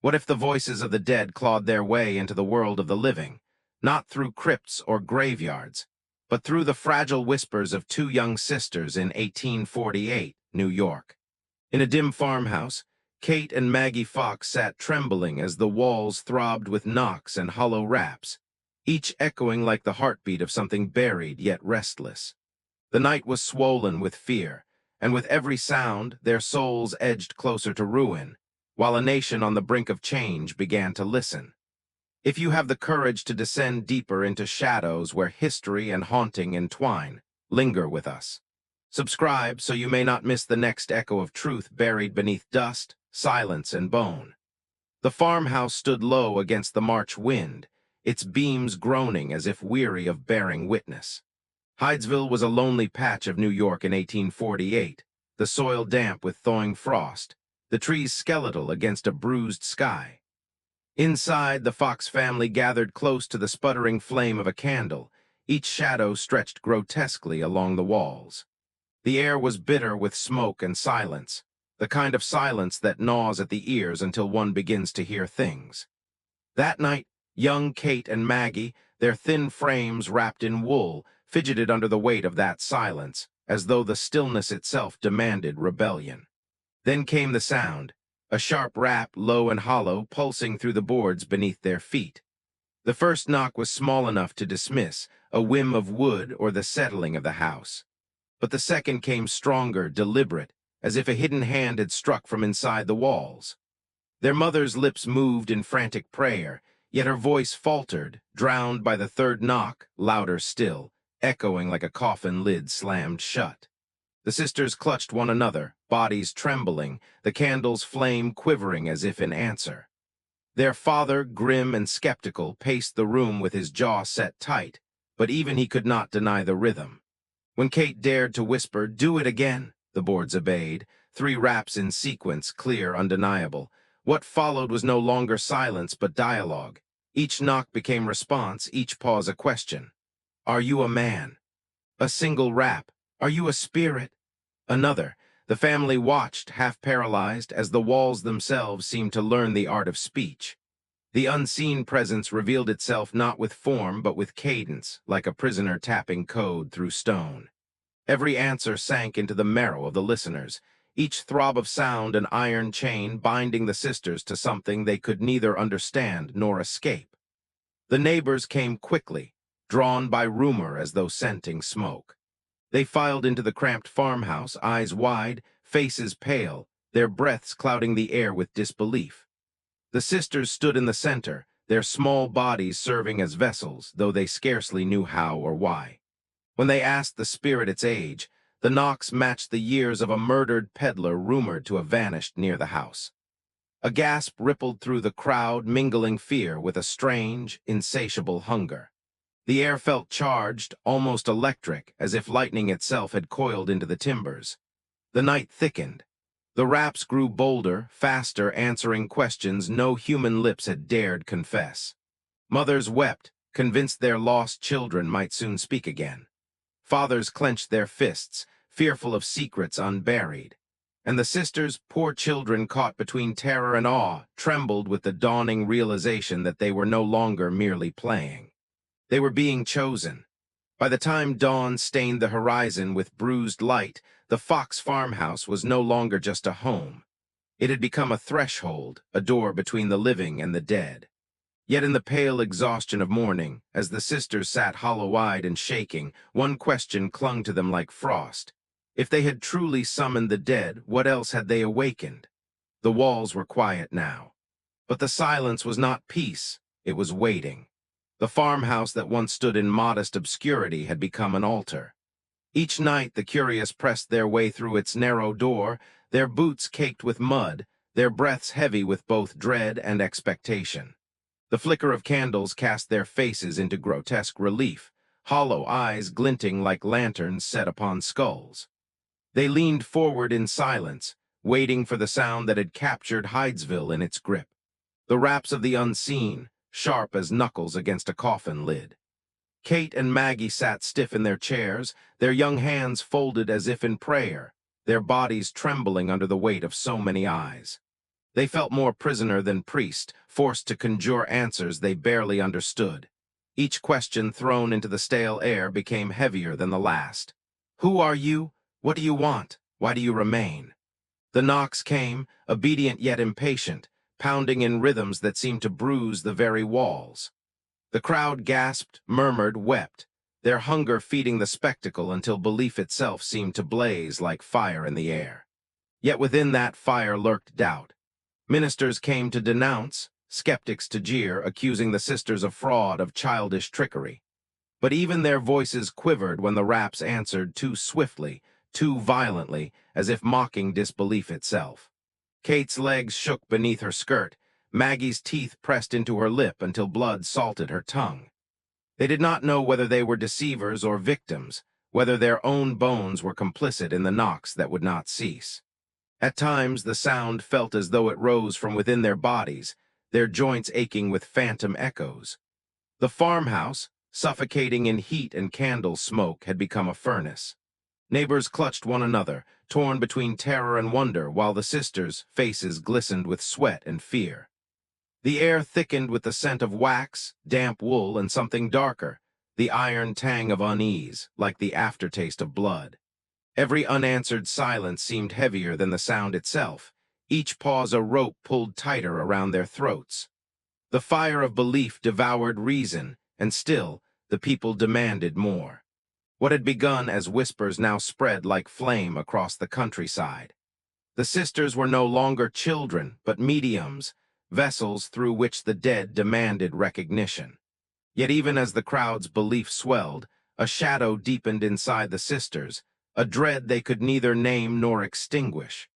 What if the voices of the dead clawed their way into the world of the living, not through crypts or graveyards, but through the fragile whispers of two young sisters in 1848, New York? In a dim farmhouse, Kate and Maggie Fox sat trembling as the walls throbbed with knocks and hollow raps, each echoing like the heartbeat of something buried yet restless. The night was swollen with fear, and with every sound their souls edged closer to ruin, while a nation on the brink of change began to listen. If you have the courage to descend deeper into shadows where history and haunting entwine, linger with us. Subscribe so you may not miss the next echo of truth buried beneath dust, silence, and bone. The farmhouse stood low against the March wind, its beams groaning as if weary of bearing witness. Hydesville was a lonely patch of New York in 1848, the soil damp with thawing frost, the trees skeletal against a bruised sky. Inside, the Fox family gathered close to the sputtering flame of a candle, each shadow stretched grotesquely along the walls. The air was bitter with smoke and silence, the kind of silence that gnaws at the ears until one begins to hear things. That night, young Kate and Maggie, their thin frames wrapped in wool, fidgeted under the weight of that silence, as though the stillness itself demanded rebellion. Then came the sound, a sharp rap, low and hollow, pulsing through the boards beneath their feet. The first knock was small enough to dismiss, a whim of wood or the settling of the house. But the second came stronger, deliberate, as if a hidden hand had struck from inside the walls. Their mother's lips moved in frantic prayer, yet her voice faltered, drowned by the third knock, louder still, echoing like a coffin lid slammed shut. The sisters clutched one another, bodies trembling, the candle's flame quivering as if in answer. Their father, grim and skeptical, paced the room with his jaw set tight, but even he could not deny the rhythm. When Kate dared to whisper, "Do it again," the boards obeyed, 3 raps in sequence, clear, undeniable. What followed was no longer silence but dialogue. Each knock became response, each pause a question. "Are you a man?" A single rap. "Are you a spirit?" Another. The family watched, half paralyzed, as the walls themselves seemed to learn the art of speech. The unseen presence revealed itself not with form but with cadence, like a prisoner tapping code through stone. Every answer sank into the marrow of the listeners, each throb of sound an iron chain binding the sisters to something they could neither understand nor escape. The neighbors came quickly, drawn by rumor as though scenting smoke. They filed into the cramped farmhouse, eyes wide, faces pale, their breaths clouding the air with disbelief. The sisters stood in the center, their small bodies serving as vessels, though they scarcely knew how or why. When they asked the spirit its age, the knocks matched the years of a murdered peddler rumored to have vanished near the house. A gasp rippled through the crowd, mingling fear with a strange, insatiable hunger. The air felt charged, almost electric, as if lightning itself had coiled into the timbers. The night thickened. The raps grew bolder, faster, answering questions no human lips had dared confess. Mothers wept, convinced their lost children might soon speak again. Fathers clenched their fists, fearful of secrets unburied. And the sisters, poor children caught between terror and awe, trembled with the dawning realization that they were no longer merely playing. They were being chosen. By the time dawn stained the horizon with bruised light, the Fox farmhouse was no longer just a home. It had become a threshold, a door between the living and the dead. Yet in the pale exhaustion of morning, as the sisters sat hollow-eyed and shaking, one question clung to them like frost. If they had truly summoned the dead, what else had they awakened? The walls were quiet now. But the silence was not peace, it was waiting. The farmhouse that once stood in modest obscurity had become an altar. Each night the curious pressed their way through its narrow door, their boots caked with mud, their breaths heavy with both dread and expectation. The flicker of candles cast their faces into grotesque relief, hollow eyes glinting like lanterns set upon skulls. They leaned forward in silence, waiting for the sound that had captured Hydesville in its grip. The raps of the unseen, sharp as knuckles against a coffin lid. Kate and Maggie sat stiff in their chairs, their young hands folded as if in prayer, their bodies trembling under the weight of so many eyes. They felt more prisoner than priest, forced to conjure answers they barely understood. Each question thrown into the stale air became heavier than the last. Who are you? What do you want? Why do you remain? The knocks came, obedient yet impatient, pounding in rhythms that seemed to bruise the very walls. The crowd gasped, murmured, wept, their hunger feeding the spectacle until belief itself seemed to blaze like fire in the air. Yet within that fire lurked doubt. Ministers came to denounce, skeptics to jeer, accusing the sisters of fraud, of childish trickery. But even their voices quivered when the raps answered too swiftly, too violently, as if mocking disbelief itself. Kate's legs shook beneath her skirt. Maggie's teeth pressed into her lip until blood salted her tongue. They did not know whether they were deceivers or victims, whether their own bones were complicit in the knocks that would not cease. At times the sound felt as though it rose from within their bodies, their joints aching with phantom echoes. The farmhouse, suffocating in heat and candle smoke, had become a furnace. Neighbors clutched one another, torn between terror and wonder, while the sisters' faces glistened with sweat and fear. The air thickened with the scent of wax, damp wool, and something darker, the iron tang of unease, like the aftertaste of blood. Every unanswered silence seemed heavier than the sound itself, each pause a rope pulled tighter around their throats. The fire of belief devoured reason, and still, the people demanded more. What had begun as whispers now spread like flame across the countryside. The sisters were no longer children, but mediums, vessels through which the dead demanded recognition. Yet even as the crowd's belief swelled, a shadow deepened inside the sisters, a dread they could neither name nor extinguish.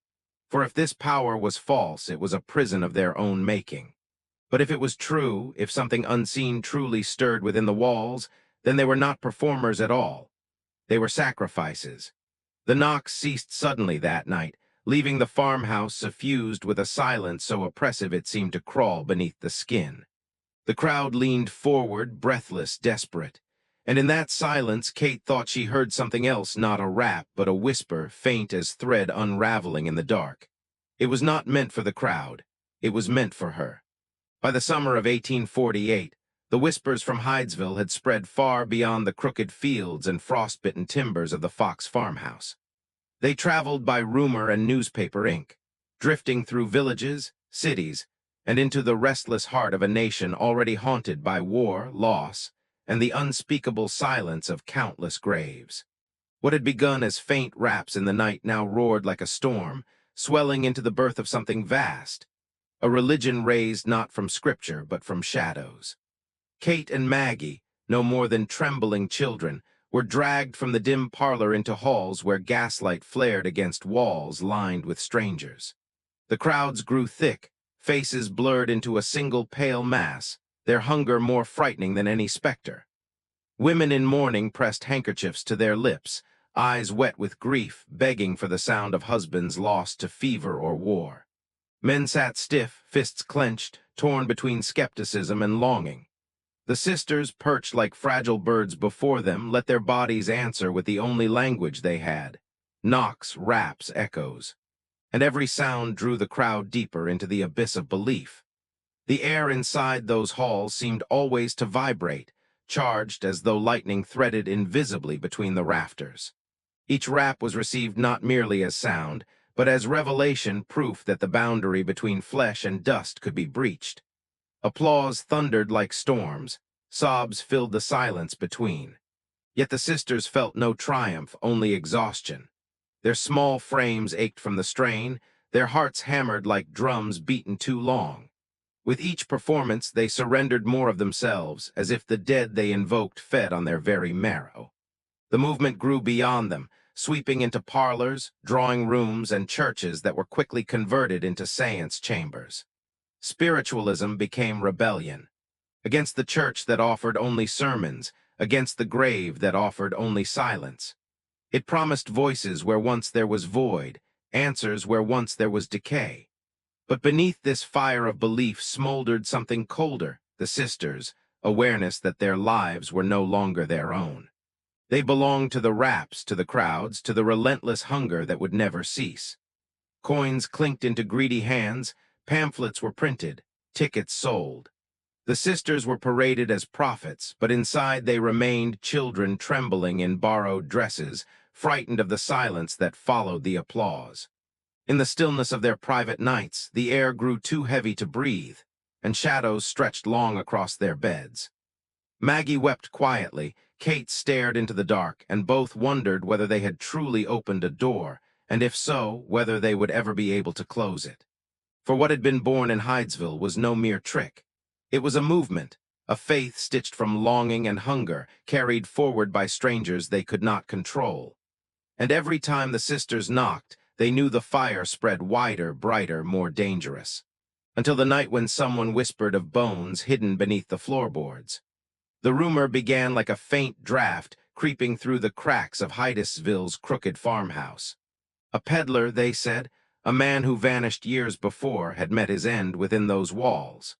For if this power was false, it was a prison of their own making. But if it was true, if something unseen truly stirred within the walls, then they were not performers at all. They were sacrifices. The knocks ceased suddenly that night, leaving the farmhouse suffused with a silence so oppressive it seemed to crawl beneath the skin. The crowd leaned forward, breathless, desperate. And in that silence, Kate thought she heard something else, not a rap, but a whisper, faint as thread unraveling in the dark. It was not meant for the crowd. It was meant for her. By the summer of 1848, the whispers from Hydesville had spread far beyond the crooked fields and frostbitten timbers of the Fox farmhouse. They traveled by rumor and newspaper ink, drifting through villages, cities, and into the restless heart of a nation already haunted by war, loss, and the unspeakable silence of countless graves. What had begun as faint raps in the night now roared like a storm, swelling into the birth of something vast, a religion raised not from scripture but from shadows. Kate and Maggie, no more than trembling children, were dragged from the dim parlor into halls where gaslight flared against walls lined with strangers. The crowds grew thick, faces blurred into a single pale mass, their hunger more frightening than any specter. Women in mourning pressed handkerchiefs to their lips, eyes wet with grief, begging for the sound of husbands lost to fever or war. Men sat stiff, fists clenched, torn between skepticism and longing. The sisters, perched like fragile birds before them, let their bodies answer with the only language they had: knocks, raps, echoes. And every sound drew the crowd deeper into the abyss of belief. The air inside those halls seemed always to vibrate, charged as though lightning threaded invisibly between the rafters. Each rap was received not merely as sound, but as revelation, proof that the boundary between flesh and dust could be breached. Applause thundered like storms, sobs filled the silence between. Yet the sisters felt no triumph, only exhaustion. Their small frames ached from the strain, their hearts hammered like drums beaten too long. With each performance, they surrendered more of themselves, as if the dead they invoked fed on their very marrow. The movement grew beyond them, sweeping into parlors, drawing rooms, and churches that were quickly converted into seance chambers. Spiritualism became rebellion. Against the church that offered only sermons, against the grave that offered only silence. It promised voices where once there was void, answers where once there was decay. But beneath this fire of belief smoldered something colder, the sisters, awareness that their lives were no longer their own. They belonged to the raps, to the crowds, to the relentless hunger that would never cease. Coins clinked into greedy hands, Pamphlets were printed, tickets sold. The sisters were paraded as prophets, but inside they remained children trembling in borrowed dresses, frightened of the silence that followed the applause. In the stillness of their private nights, the air grew too heavy to breathe, and shadows stretched long across their beds. Maggie wept quietly, Kate stared into the dark, and both wondered whether they had truly opened a door, and if so, whether they would ever be able to close it. For what had been born in Hydesville was no mere trick. It was a movement, a faith stitched from longing and hunger, carried forward by strangers they could not control. And every time the sisters knocked, they knew the fire spread wider, brighter, more dangerous. Until the night when someone whispered of bones hidden beneath the floorboards. The rumor began like a faint draft creeping through the cracks of Hydesville's crooked farmhouse. A peddler, they said, a man who vanished years before, had met his end within those walls.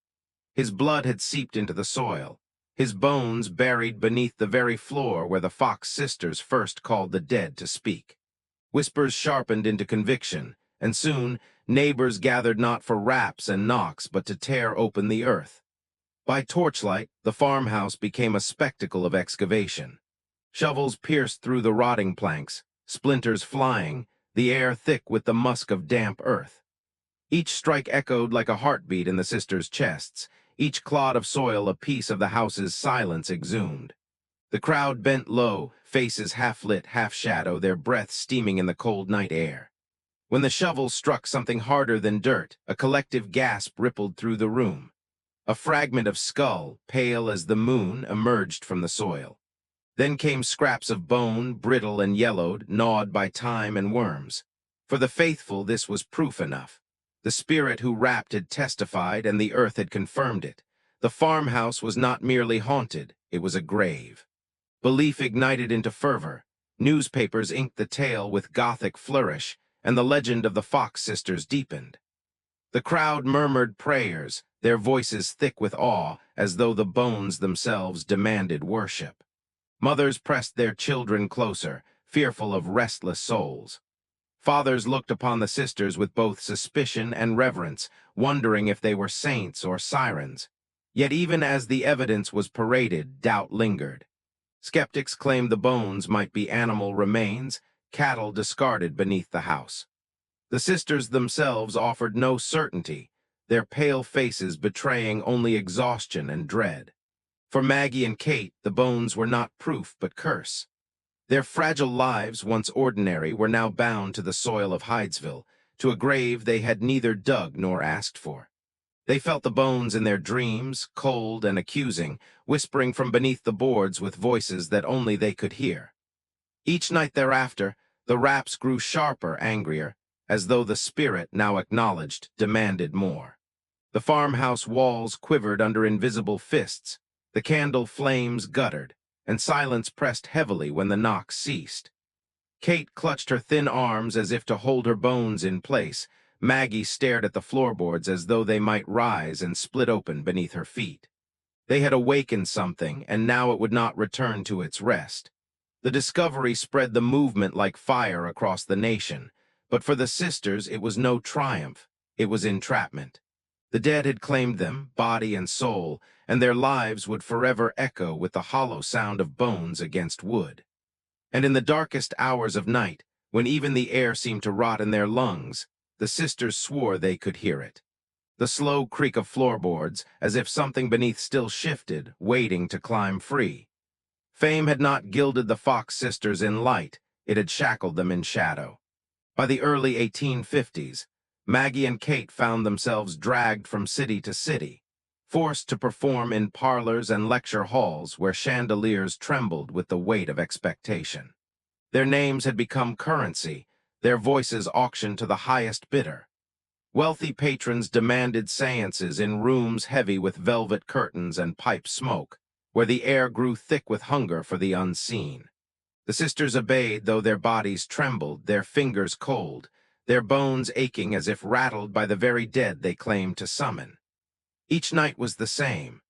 His blood had seeped into the soil, his bones buried beneath the very floor where the Fox sisters first called the dead to speak. Whispers sharpened into conviction, and soon neighbors gathered not for raps and knocks but to tear open the earth. By torchlight, the farmhouse became a spectacle of excavation. Shovels pierced through the rotting planks, splinters flying, the air thick with the musk of damp earth. Each strike echoed like a heartbeat in the sisters' chests, each clod of soil a piece of the house's silence exhumed. The crowd bent low, faces half-lit, half-shadow, their breath steaming in the cold night air. When the shovel struck something harder than dirt, a collective gasp rippled through the room. A fragment of skull, pale as the moon, emerged from the soil. Then came scraps of bone, brittle and yellowed, gnawed by time and worms. For the faithful, this was proof enough. The spirit who rapped had testified, and the earth had confirmed it. The farmhouse was not merely haunted, it was a grave. Belief ignited into fervor. Newspapers inked the tale with Gothic flourish, and the legend of the Fox sisters deepened. The crowd murmured prayers, their voices thick with awe, as though the bones themselves demanded worship. Mothers pressed their children closer, fearful of restless souls. Fathers looked upon the sisters with both suspicion and reverence, wondering if they were saints or sirens. Yet even as the evidence was paraded, doubt lingered. Skeptics claimed the bones might be animal remains, cattle discarded beneath the house. The sisters themselves offered no certainty, their pale faces betraying only exhaustion and dread. For Maggie and Kate, the bones were not proof but curse. Their fragile lives, once ordinary, were now bound to the soil of Hydesville, to a grave they had neither dug nor asked for. They felt the bones in their dreams, cold and accusing, whispering from beneath the boards with voices that only they could hear. Each night thereafter, the raps grew sharper, angrier, as though the spirit, now acknowledged, demanded more. The farmhouse walls quivered under invisible fists, the candle flames guttered, and silence pressed heavily when the knocks ceased. Kate clutched her thin arms as if to hold her bones in place. Maggie stared at the floorboards as though they might rise and split open beneath her feet. They had awakened something, and now it would not return to its rest. The discovery spread the movement like fire across the nation, but for the sisters it was no triumph, it was entrapment. The dead had claimed them, body and soul, and their lives would forever echo with the hollow sound of bones against wood. And in the darkest hours of night, when even the air seemed to rot in their lungs, the sisters swore they could hear it. The slow creak of floorboards, as if something beneath still shifted, waiting to climb free. Fame had not gilded the Fox sisters in light, it had shackled them in shadow. By the early 1850s, Maggie and Kate found themselves dragged from city to city, forced to perform in parlors and lecture halls where chandeliers trembled with the weight of expectation. Their names had become currency, their voices auctioned to the highest bidder. Wealthy patrons demanded seances in rooms heavy with velvet curtains and pipe smoke, where the air grew thick with hunger for the unseen. The sisters obeyed, though their bodies trembled, their fingers cold, their bones aching as if rattled by the very dead they claimed to summon. Each night was the same,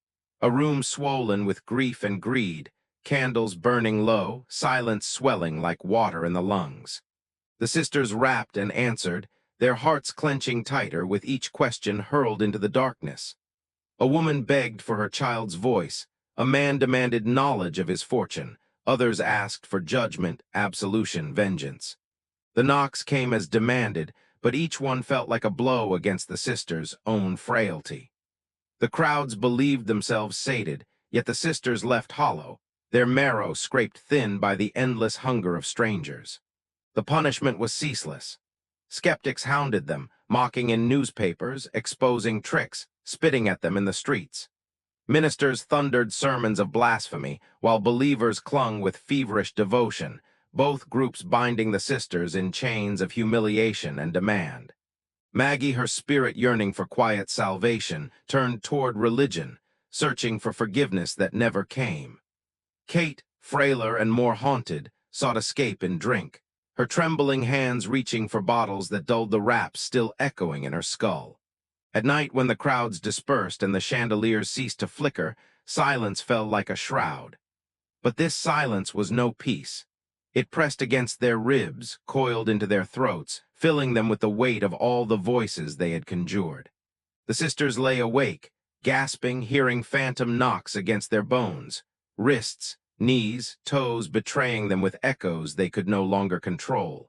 a room swollen with grief and greed, candles burning low, silence swelling like water in the lungs. The sisters rapped and answered, their hearts clenching tighter with each question hurled into the darkness. A woman begged for her child's voice, a man demanded knowledge of his fortune, others asked for judgment, absolution, vengeance. The knocks came as demanded, but each one felt like a blow against the sisters' own frailty. The crowds believed themselves sated, yet the sisters left hollow, their marrow scraped thin by the endless hunger of strangers. The punishment was ceaseless. Skeptics hounded them, mocking in newspapers, exposing tricks, spitting at them in the streets. Ministers thundered sermons of blasphemy, while believers clung with feverish devotion, both groups binding the sisters in chains of humiliation and demand. Maggie, her spirit yearning for quiet salvation, turned toward religion, searching for forgiveness that never came. Kate, frailer and more haunted, sought escape in drink, her trembling hands reaching for bottles that dulled the raps still echoing in her skull. At night, when the crowds dispersed and the chandeliers ceased to flicker, silence fell like a shroud. But this silence was no peace. It pressed against their ribs, coiled into their throats, filling them with the weight of all the voices they had conjured. The sisters lay awake, gasping, hearing phantom knocks against their bones, wrists, knees, toes betraying them with echoes they could no longer control.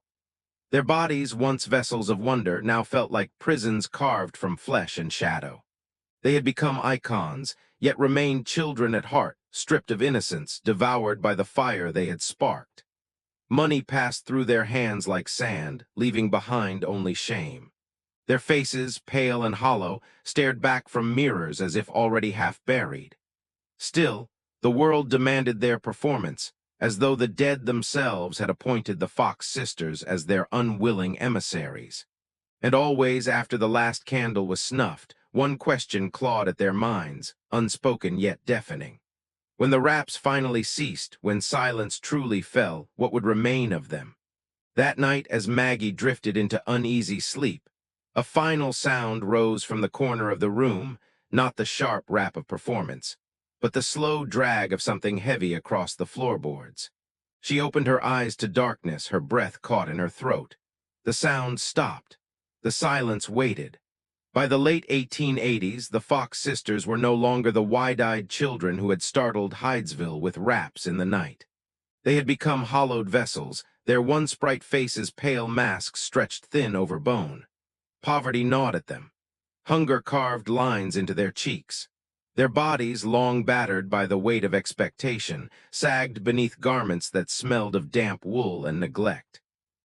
Their bodies, once vessels of wonder, now felt like prisons carved from flesh and shadow. They had become icons, yet remained children at heart, stripped of innocence, devoured by the fire they had sparked. Money passed through their hands like sand, leaving behind only shame. Their faces, pale and hollow, stared back from mirrors as if already half buried. Still, the world demanded their performance, as though the dead themselves had appointed the Fox sisters as their unwilling emissaries. And always after the last candle was snuffed, one question clawed at their minds, unspoken yet deafening. When the raps finally ceased, when silence truly fell, what would remain of them? That night, as Maggie drifted into uneasy sleep, a final sound rose from the corner of the room, not the sharp rap of performance, but the slow drag of something heavy across the floorboards. She opened her eyes to darkness, her breath caught in her throat. The sound stopped. The silence waited. By the late 1880s, the Fox sisters were no longer the wide-eyed children who had startled Hydesville with raps in the night. They had become hollowed vessels, their once bright faces pale masks stretched thin over bone. Poverty gnawed at them. Hunger carved lines into their cheeks. Their bodies, long battered by the weight of expectation, sagged beneath garments that smelled of damp wool and neglect.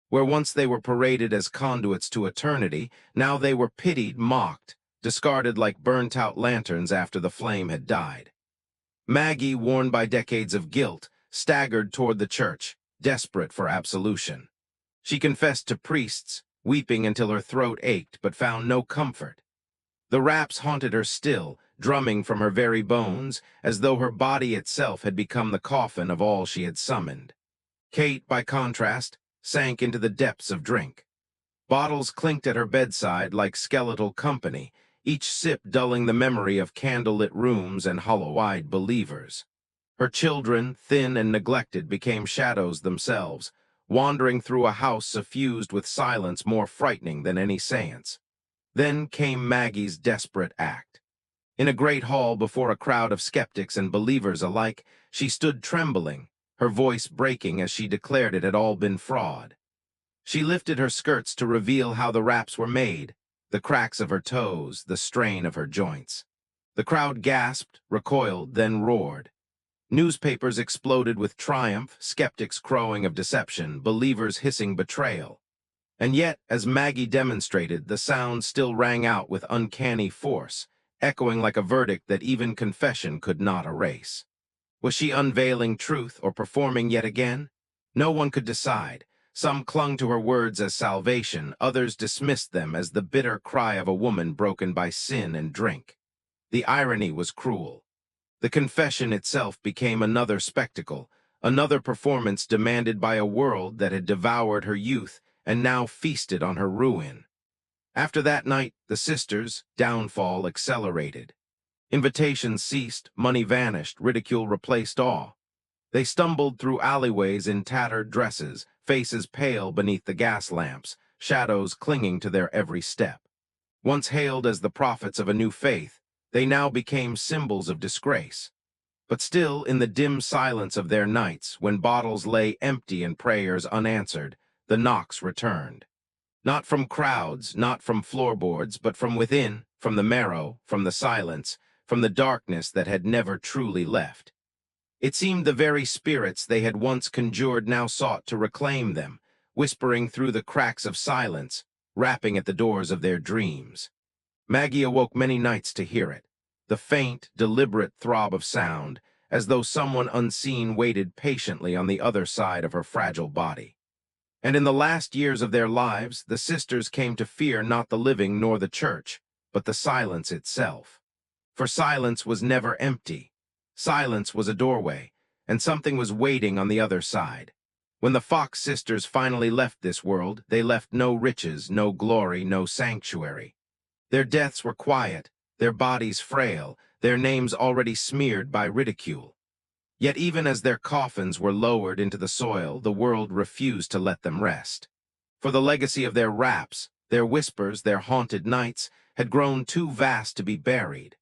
Where once they were paraded as conduits to eternity, now they were pitied, mocked, discarded like burnt-out lanterns after the flame had died. Maggie, worn by decades of guilt, staggered toward the church, desperate for absolution. She confessed to priests, weeping until her throat ached, but found no comfort. The raps haunted her still, drumming from her very bones, as though her body itself had become the coffin of all she had summoned. Kate, by contrast, sank into the depths of drink. Bottles clinked at her bedside like skeletal company, each sip dulling the memory of candlelit rooms and hollow-eyed believers. Her children, thin and neglected, became shadows themselves, wandering through a house suffused with silence more frightening than any seance. Then came Maggie's desperate act. In a great hall before a crowd of skeptics and believers alike, she stood trembling, her voice breaking as she declared it had all been fraud. She lifted her skirts to reveal how the raps were made, the cracks of her toes, the strain of her joints. The crowd gasped, recoiled, then roared. Newspapers exploded with triumph, skeptics crowing of deception, believers hissing betrayal. And yet, as Maggie demonstrated, the sound still rang out with uncanny force, echoing like a verdict that even confession could not erase. Was she unveiling truth or performing yet again? No one could decide. Some clung to her words as salvation, others dismissed them as the bitter cry of a woman broken by sin and drink. The irony was cruel. The confession itself became another spectacle, another performance demanded by a world that had devoured her youth and now feasted on her ruin. After that night, the sisters' downfall accelerated. Invitations ceased, money vanished, ridicule replaced awe. They stumbled through alleyways in tattered dresses, faces pale beneath the gas lamps, shadows clinging to their every step. Once hailed as the prophets of a new faith, they now became symbols of disgrace. But still, in the dim silence of their nights, when bottles lay empty and prayers unanswered, the knocks returned. Not from crowds, not from floorboards, but from within, from the marrow, from the silence, from the darkness that had never truly left. It seemed the very spirits they had once conjured now sought to reclaim them, whispering through the cracks of silence, rapping at the doors of their dreams. Maggie awoke many nights to hear it, the faint, deliberate throb of sound, as though someone unseen waited patiently on the other side of her fragile body. And in the last years of their lives, the sisters came to fear not the living nor the church, but the silence itself. For silence was never empty. Silence was a doorway, and something was waiting on the other side. When the Fox sisters finally left this world, they left no riches, no glory, no sanctuary. Their deaths were quiet, their bodies frail, their names already smeared by ridicule. Yet even as their coffins were lowered into the soil, the world refused to let them rest. For the legacy of their raps, their whispers, their haunted nights, had grown too vast to be buried.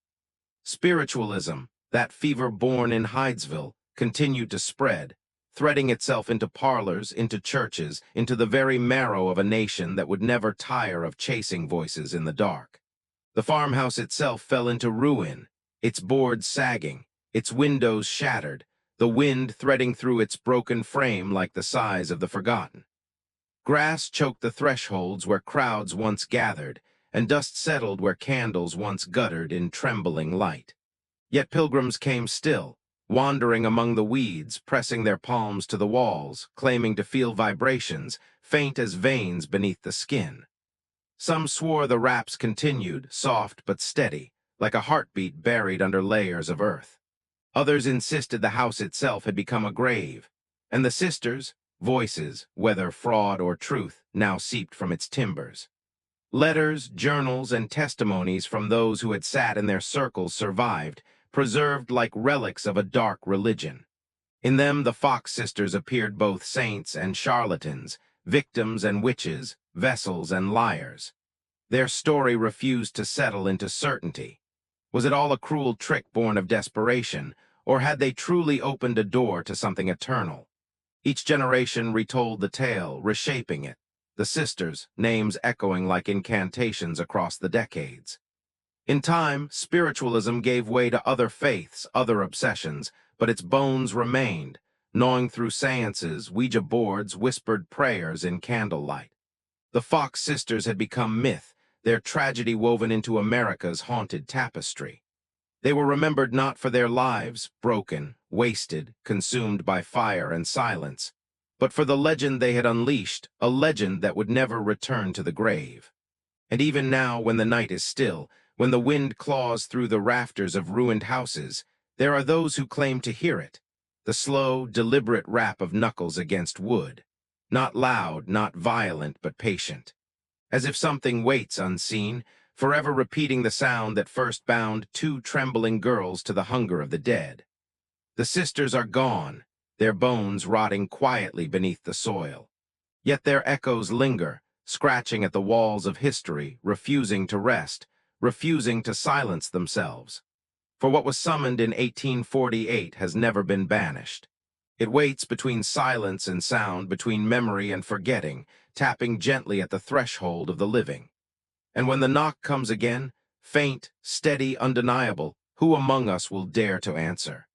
Spiritualism, that fever born in Hydesville, continued to spread, threading itself into parlors, into churches, into the very marrow of a nation that would never tire of chasing voices in the dark. The farmhouse itself fell into ruin, its boards sagging, its windows shattered, the wind threading through its broken frame like the sighs of the forgotten. Grass choked the thresholds where crowds once gathered, and dust settled where candles once guttered in trembling light. Yet pilgrims came still, wandering among the weeds, pressing their palms to the walls, claiming to feel vibrations, faint as veins beneath the skin. Some swore the raps continued, soft but steady, like a heartbeat buried under layers of earth. Others insisted the house itself had become a grave, and the sisters, voices, whether fraud or truth, now seeped from its timbers. Letters, journals, and testimonies from those who had sat in their circles survived, preserved like relics of a dark religion. In them the Fox sisters appeared both saints and charlatans, victims and witches, vessels and liars. Their story refused to settle into certainty. Was it all a cruel trick born of desperation, or had they truly opened a door to something eternal? Each generation retold the tale, reshaping it, the sisters' names echoing like incantations across the decades. In time, spiritualism gave way to other faiths, other obsessions, but its bones remained, gnawing through seances, Ouija boards, whispered prayers in candlelight. The Fox sisters had become myth, their tragedy woven into America's haunted tapestry. They were remembered not for their lives, broken, wasted, consumed by fire and silence, but for the legend they had unleashed, a legend that would never return to the grave. And even now, when the night is still, when the wind claws through the rafters of ruined houses, there are those who claim to hear it, the slow, deliberate rap of knuckles against wood, not loud, not violent, but patient. As if something waits unseen, forever repeating the sound that first bound two trembling girls to the hunger of the dead. The sisters are gone, their bones rotting quietly beneath the soil. Yet their echoes linger, scratching at the walls of history, refusing to rest, refusing to silence themselves. For what was summoned in 1848 has never been banished. It waits between silence and sound, between memory and forgetting, tapping gently at the threshold of the living. And when the knock comes again, faint, steady, undeniable, who among us will dare to answer?